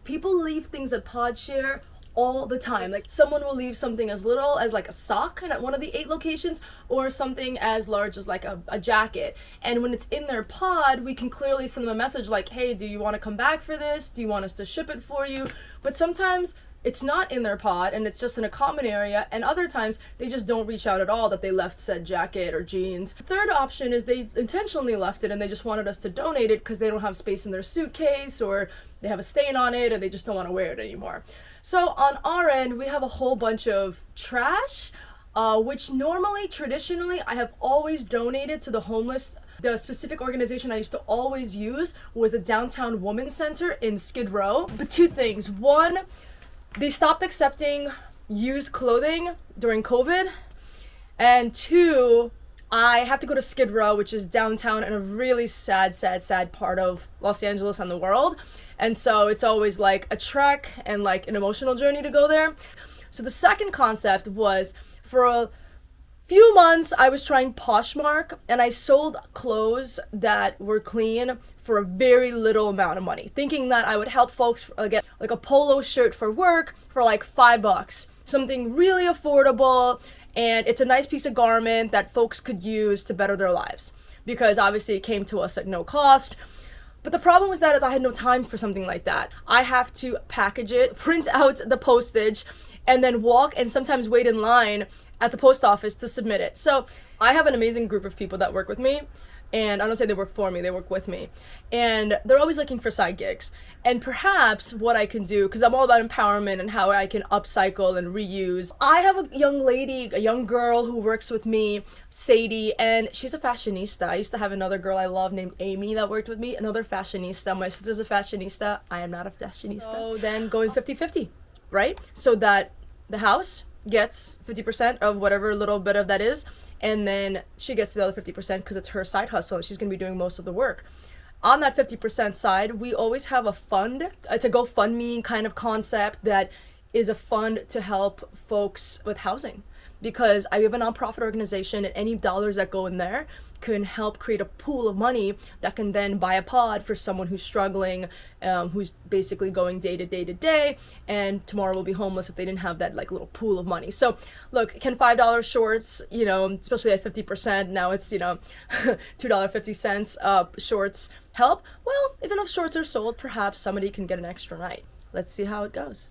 People leave things at Podshare all the time. Like someone will leave something as little as like a sock at one of the 8 locations, or something as large as like a jacket. And when it's in their pod, we can clearly send them a message like, hey, do you want to come back for this? Do you want us to ship it for you? But sometimes it's not in their pod and it's just in a common area, and other times they just don't reach out at all that they left said jacket or jeans. Third option is they intentionally left it and they just wanted us to donate it because they don't have space in their suitcase, or they have a stain on it, or they just don't want to wear it anymore. So on our end, we have a whole bunch of trash, which traditionally, I have always donated to the homeless. The specific organization I used to always use was the Downtown Women's Center in Skid Row. But 2 things. 1, they stopped accepting used clothing during COVID. And 2, I have to go to Skid Row, which is downtown and a really sad part of Los Angeles and the world. And so it's always like a trek and like an emotional journey to go there. So the second concept was, for a few months I was trying Poshmark, and I sold clothes that were clean for a very little amount of money, thinking that I would help folks get like a polo shirt for work for like $5, something really affordable. And it's a nice piece of garment that folks could use to better their lives, because obviously it came to us at no cost. But the problem was that is I had no time for something like that. I have to package it, print out the postage, and then walk and sometimes wait in line at the post office to submit it. So I have an amazing group of people that work with me. And I don't say they work for me, they work with me. And they're always looking for side gigs. And perhaps what I can do, because I'm all about empowerment and how I can upcycle and reuse. I have a young girl who works with me, Sadie, and she's a fashionista. I used to have another girl I love named Amy that worked with me, another fashionista. My sister's a fashionista. I am not a fashionista. So then going 50-50, right? So that the house gets 50% of whatever little bit of that is, and then she gets the other 50% because it's her side hustle and she's going to be doing most of the work. On that 50% side, we always have a fund. It's a GoFundMe kind of concept that is a fund to help folks with housing, because I have a nonprofit organization, and any dollars that go in there can help create a pool of money that can then buy a pod for someone who's struggling, who's basically going day to day, and tomorrow will be homeless if they didn't have that like little pool of money. So look, can $5 shorts, especially at 50%, now it's, $2.50 shorts help? Well, if enough shorts are sold, perhaps somebody can get an extra night. Let's see how it goes.